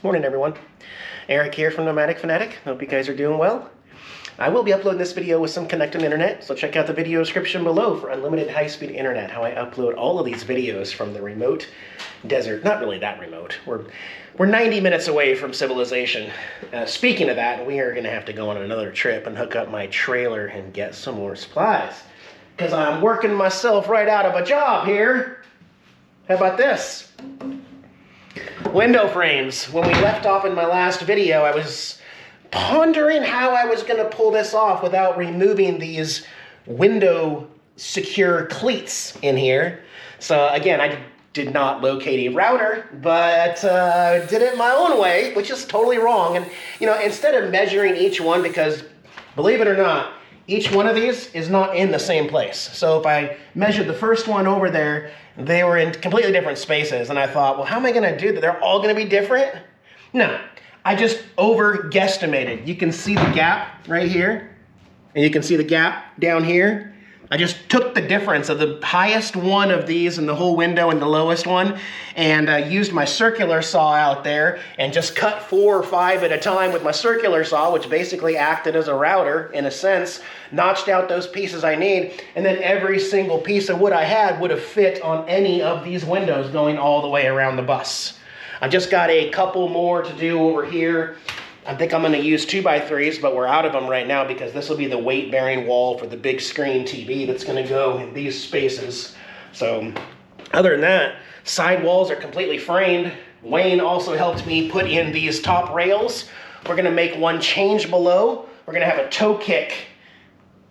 Morning, everyone. Eric here from Nomadic Fanatic. Hope you guys are doing well. I will be uploading this video with some connected internet, so check out the video description below for unlimited high-speed internet, how I upload all of these videos from the remote desert. Not really that remote. We're 90 minutes away from civilization. Speaking of that, we are going to have to go on another trip and hook up my trailer and get some more supplies, because I'm working myself right out of a job here. How about this? Window frames. When we left off in my last video, I was pondering how I was going to pull this off without removing these window secure cleats in here. So again, I did not locate a router, but did it my own way, which is totally wrong. And you know, instead of measuring each one, because believe it or not, each one of these is not in the same place. So if I measured the first one over there, they were in completely different spaces. And I thought, well, how am I going to do that? They're all going to be different? No, I just over-guesstimated. You can see the gap right here, and you can see the gap down here. I just took the difference of the highest one of these in the whole window and the lowest one, and used my circular saw out there and just cut 4 or 5 at a time with my circular saw, which basically acted as a router in a sense, notched out those pieces I need, and then every single piece of wood I had would have fit on any of these windows going all the way around the bus. I've just got a couple more to do over here. I think I'm going to use 2x3s, but we're out of them right now because this will be the weight-bearing wall for the big screen TV that's going to go in these spaces. So other than that, side walls are completely framed. Wayne also helped me put in these top rails. We're going to make one change below. We're going to have a toe kick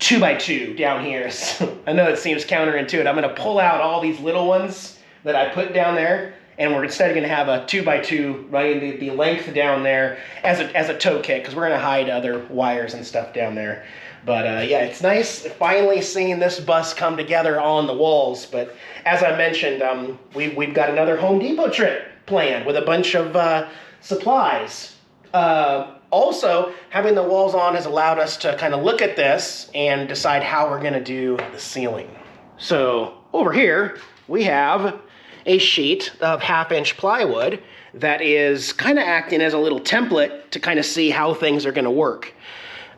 2x2 down here. So I know it seems counterintuitive. I'm going to pull out all these little ones that I put down there, and we're instead going to have a 2x2 running the length down there as a toe kick, because we're going to hide other wires and stuff down there. But yeah, it's nice finally seeing this bus come together on the walls. But as I mentioned, we've got another Home Depot trip planned with a bunch of supplies. Also, having the walls on has allowed us to kind of look at this and decide how we're going to do the ceiling. So over here, we have a sheet of 1/2-inch plywood that is kind of acting as a little template to kind of see how things are going to work.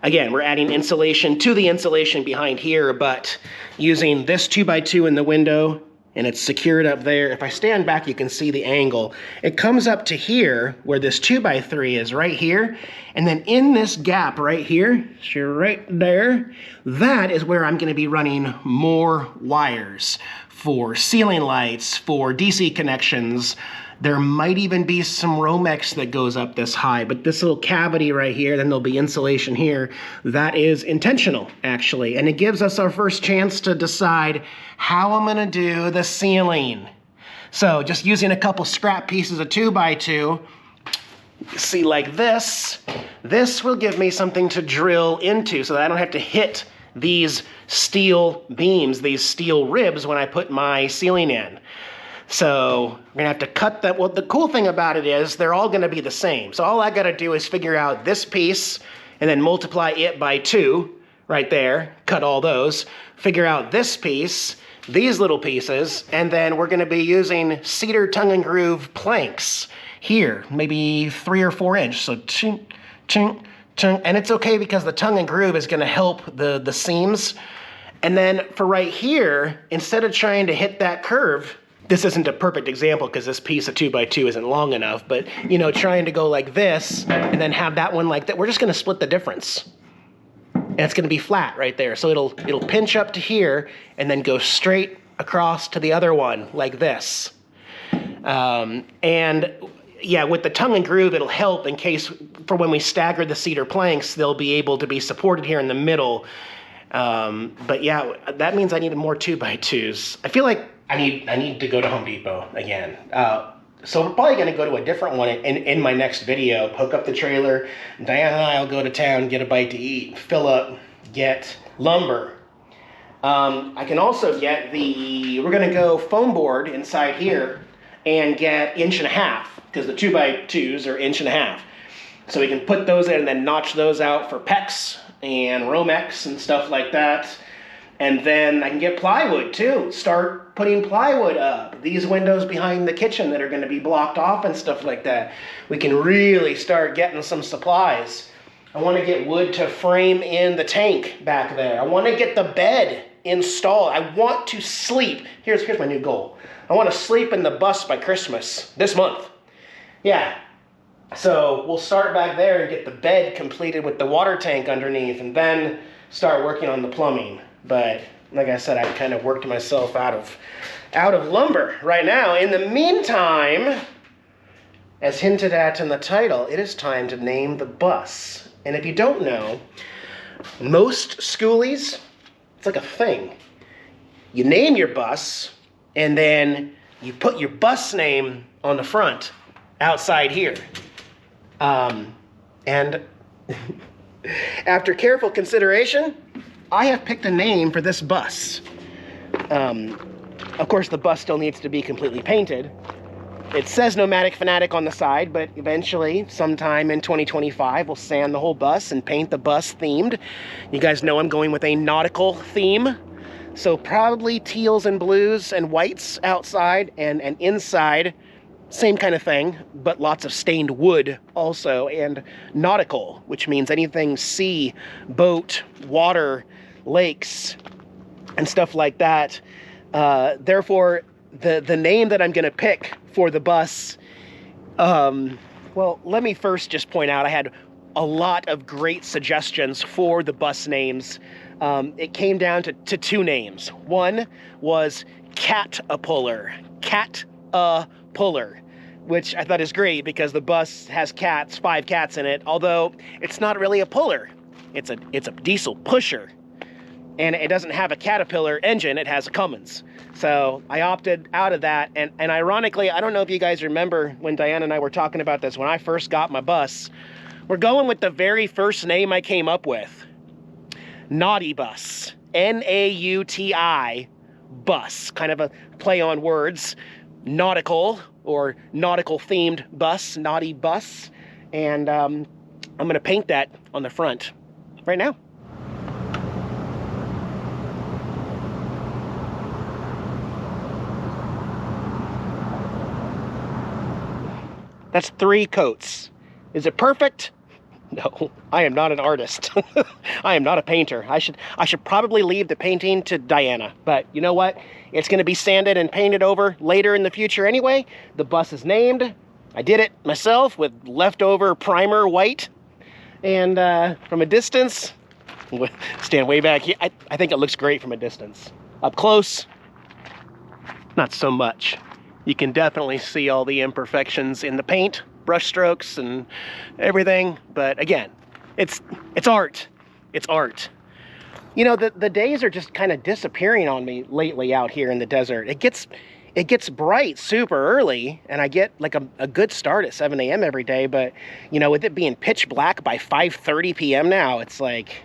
Again, we're adding insulation to the insulation behind here, but using this 2x2 in the window, and it's secured up there. If I stand back, you can see the angle. It comes up to here where this 2x3 is right here, and then in this gap right here, so right there, that is where I'm going to be running more wires for ceiling lights, for DC connections. There might even be some Romex that goes up this high, but this little cavity right here, then there'll be insulation here. That is intentional, actually, and it gives us our first chance to decide how I'm gonna do the ceiling. So just using a couple scrap pieces of 2x2, see like this will give me something to drill into so that I don't have to hit these steel beams, these steel ribs when I put my ceiling in. So we're gonna have to cut that. Well, the cool thing about it is they're all gonna be the same. So all I gotta do is figure out this piece and then multiply it by 2 right there, cut all those, figure out this piece, these little pieces, and then we're gonna be using cedar tongue and groove planks here, maybe 3 or 4 inch. So chink, chink, chink. And it's okay because the tongue and groove is gonna help the seams. And then for right here, instead of trying to hit that curve, this isn't a perfect example because this piece of 2x2 isn't long enough, but you know, trying to go like this and then have that one like that, we're just gonna split the difference. And it's gonna be flat right there. So it'll pinch up to here and then go straight across to the other one like this. And yeah, with the tongue and groove, it'll help in case for when we stagger the cedar planks, they'll be able to be supported here in the middle. But yeah, that means I need more 2x2s. I feel like I need to go to Home Depot again. So we're probably gonna go to a different one in my next video, hook up the trailer. Diana and I'll go to town, get a bite to eat, fill up, get lumber. I can also get we're gonna go foam board inside here and get 1.5 inches, because the 2x2s are 1.5 inches. So we can put those in and then notch those out for PEX and Romex and stuff like that. And then I can get plywood too. Start putting plywood up. These windows behind the kitchen that are going to be blocked off and stuff like that. We can really start getting some supplies. I want to get wood to frame in the tank back there. I want to get the bed installed. I want to sleep. Here's my new goal. I want to sleep in the bus by Christmas this month. Yeah. So we'll start back there and get the bed completed with the water tank underneath, and then start working on the plumbing. But like I said, I've kind of worked myself out of lumber right now. In the meantime, as hinted at in the title, it is time to name the bus. And if you don't know, most schoolies, it's like a thing. You name your bus, and then you put your bus name on the front, outside here. And after careful consideration, I have picked a name for this bus. Of course, the bus still needs to be completely painted. It says Nomadic Fanatic on the side, but eventually, sometime in 2025, we'll sand the whole bus and paint the bus themed. You guys know I'm going with a nautical theme. So probably teals and blues and whites outside, and inside, same kind of thing, but lots of stained wood also, and nautical, which means anything sea, boat, water, lakes, and stuff like that. Therefore, the name that I'm going to pick for the bus, well, let me first just point out I had a lot of great suggestions for the bus names. It came down to two names. One was Cat-a-Puller, Cat-a-Puller, which I thought is great because the bus has cats, 5 cats in it, although it's not really a puller. It's a diesel pusher. And it doesn't have a Caterpillar engine, it has a Cummins. So I opted out of that, and ironically, I don't know if you guys remember when Diana and I were talking about this, when I first got my bus, we're going with the very first name I came up with. Naughty Bus. N-A-U-T-I bus. Kind of a play on words. Nautical, or nautical-themed bus, naughty bus. And I'm going to paint that on the front right now. That's 3 coats. Is it perfect? No, I am not an artist. I am not a painter. I should probably leave the painting to Diana. But you know what? It's going to be sanded and painted over later in the future anyway. The bus is named. I did it myself with leftover primer white. And from a distance, stand way back here. I think it looks great from a distance. Up close, not so much. You can definitely see all the imperfections in the paint, brush strokes and everything. But again, it's art. It's art. You know, the days are just kind of disappearing on me lately out here in the desert. It gets bright super early, and I get like a good start at 7 a.m. every day. But, you know, with it being pitch black by 5:30 p.m. now, it's like,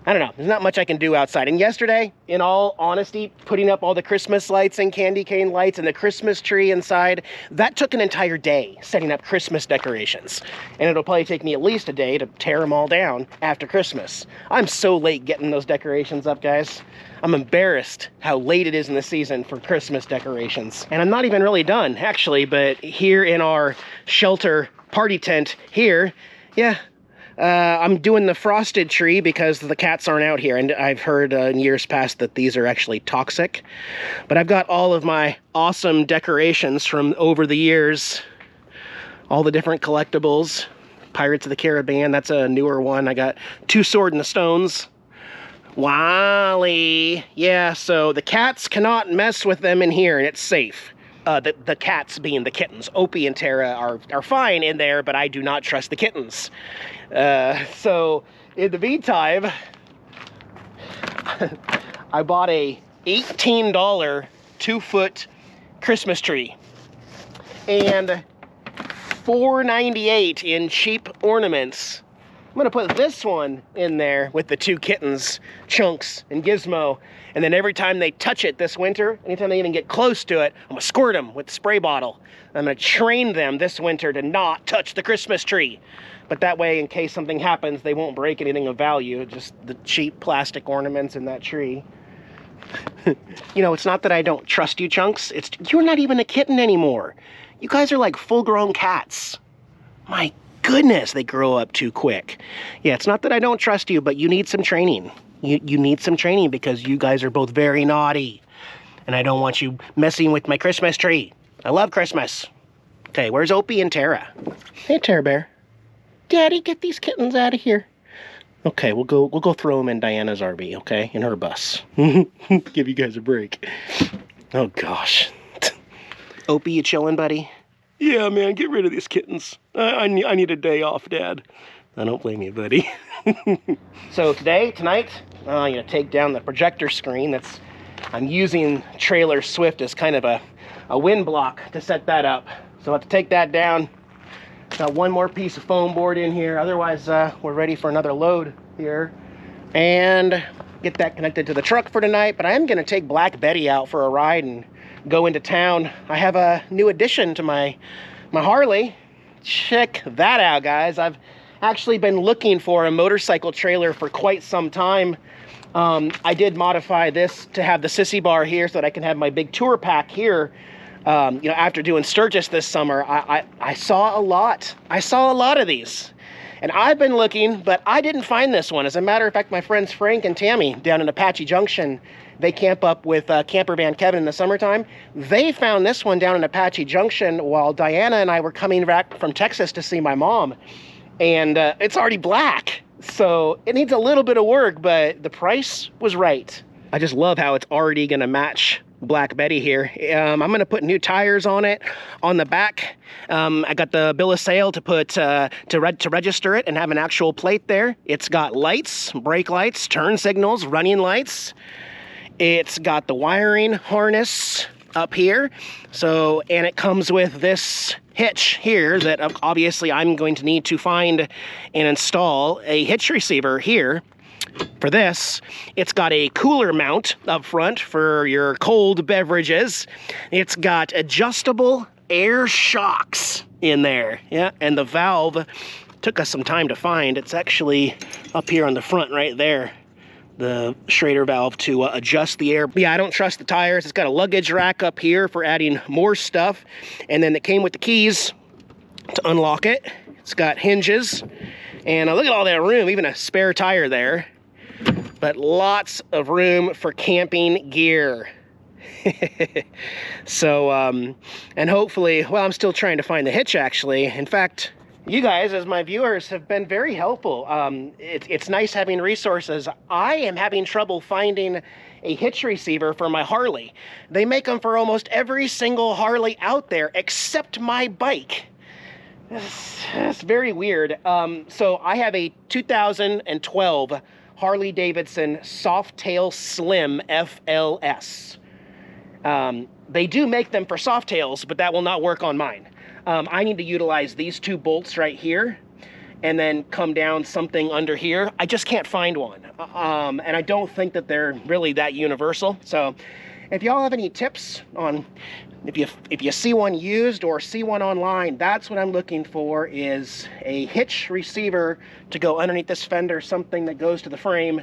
I don't know, there's not much I can do outside. And yesterday, in all honesty, putting up all the Christmas lights and candy cane lights and the Christmas tree inside, that took an entire day setting up Christmas decorations. And it'll probably take me at least a day to tear them all down after Christmas. I'm so late getting those decorations up, guys. I'm embarrassed how late it is in the season for Christmas decorations. And I'm not even really done, actually, but here in our shelter party tent here, yeah, I'm doing the frosted tree because the cats aren't out here, and I've heard in years past that these are actually toxic. But I've got all of my awesome decorations from over the years, all the different collectibles. Pirates of the Caribbean, that's a newer one. I got 2 Sword in the Stones. Wally. Yeah, so the cats cannot mess with them in here, and it's safe. The cats being the kittens. Opie and Tara are fine in there, but I do not trust the kittens. So in the meantime, I bought a $18 2-foot Christmas tree and $4.98 in cheap ornaments. I'm gonna put this one in there with the 2 kittens, Chunks and Gizmo, and then every time they touch it this winter, anytime they even get close to it, I'm gonna squirt them with the spray bottle. I'm gonna train them this winter to not touch the Christmas tree. But that way, in case something happens, they won't break anything of value, just the cheap plastic ornaments in that tree. You know, it's not that I don't trust you, Chunks. It's you're not even a kitten anymore. You guys are like full-grown cats. My goodness, they grow up too quick. Yeah, it's not that I don't trust you, but you need some training. You need some training because you guys are both very naughty. And I don't want you messing with my Christmas tree. I love Christmas. Okay, where's Opie and Tara? Hey, Tara Bear. Daddy, get these kittens out of here. Okay, we'll go throw them in Diana's RV, okay? In her bus. Give you guys a break. Oh, gosh. Opie, you chilling, buddy? Yeah, man, get rid of these kittens. I need a day off, Dad. I don't blame you, buddy. So tonight, I'm gonna take down the projector screen. I'm using Trailer Swift as kind of a wind block to set that up. So I'll have to take that down. Got one more piece of foam board in here. Otherwise, we're ready for another load here. And get that connected to the truck for tonight. But I am gonna take Black Betty out for a ride and go into town. I have a new addition to my Harley. Check that out, guys. I've actually been looking for a motorcycle trailer for quite some time. I did modify this to have the sissy bar here so that I can have my big tour pack here. You know, after doing Sturgis this summer, I saw a lot. I saw a lot of these. And I've been looking, but I didn't find this one. As a matter of fact, my friends Frank and Tammy down in Apache Junction, they camp up with Camper Van Kevin in the summertime. They found this one down in Apache Junction while Diana and I were coming back from Texas to see my mom. And it's already black. So it needs a little bit of work, but the price was right. I just love how it's already gonna match Black Betty here. I'm gonna put new tires on it on the back. I got the bill of sale to put to register it and have an actual plate there. It's got lights, brake lights, turn signals, running lights. It's got the wiring harness up here. So, and it comes with this hitch here that obviously I'm going to need to find and install a hitch receiver here. For this, it's got a cooler mount up front for your cold beverages. It's got adjustable air shocks in there. Yeah, and the valve took us some time to find. It's actually up here on the front right there. The Schrader valve to adjust the air. Yeah, I don't trust the tires. It's got a luggage rack up here for adding more stuff. And then it came with the keys to unlock it. It's got hinges. And look at all that room, even a spare tire there. But lots of room for camping gear. So, and hopefully, well, I'm still trying to find the hitch actually. In fact, you guys, as my viewers, have been very helpful. It's nice having resources. I am having trouble finding a hitch receiver for my Harley. They make them for almost every single Harley out there except my bike. It's very weird. So I have a 2012 Harley Davidson Softail Slim FLS. They do make them for Softails, but that will not work on mine. I need to utilize these two bolts right here and then come down something under here. I just can't find one. And I don't think that they're really that universal. So if y'all have any tips on if you see one used or see one online, that's what I'm looking for, is a hitch receiver to go underneath this fender, something that goes to the frame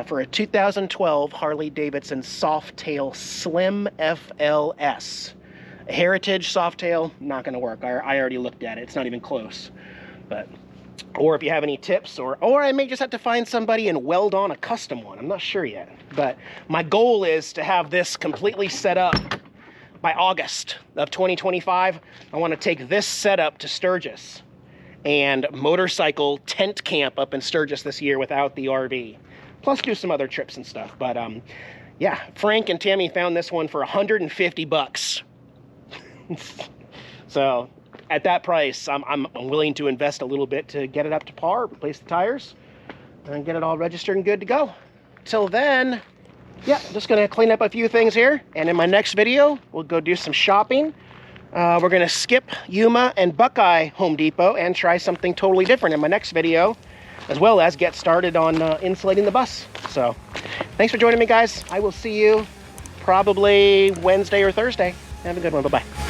for a 2012 Harley Davidson Softail Slim FLS. A Heritage Softail, not gonna work. I already looked at it, it's not even close. But, or if you have any tips, or I may just have to find somebody and weld on a custom one. I'm not sure yet. But my goal is to have this completely set up by August of 2025. I want to take this setup to Sturgis and motorcycle tent camp up in Sturgis this year without the RV. Plus do some other trips and stuff. But yeah, Frank and Tammy found this one for 150 bucks. So at that price, I'm willing to invest a little bit to get it up to par, replace the tires, and get it all registered and good to go. Till then, yeah, just gonna clean up a few things here, and in my next video, we'll go do some shopping. We're gonna skip Yuma and Buckeye Home Depot and try something totally different in my next video, as well as get started on insulating the bus. So, thanks for joining me, guys. I will see you probably Wednesday or Thursday. Have a good one, bye-bye.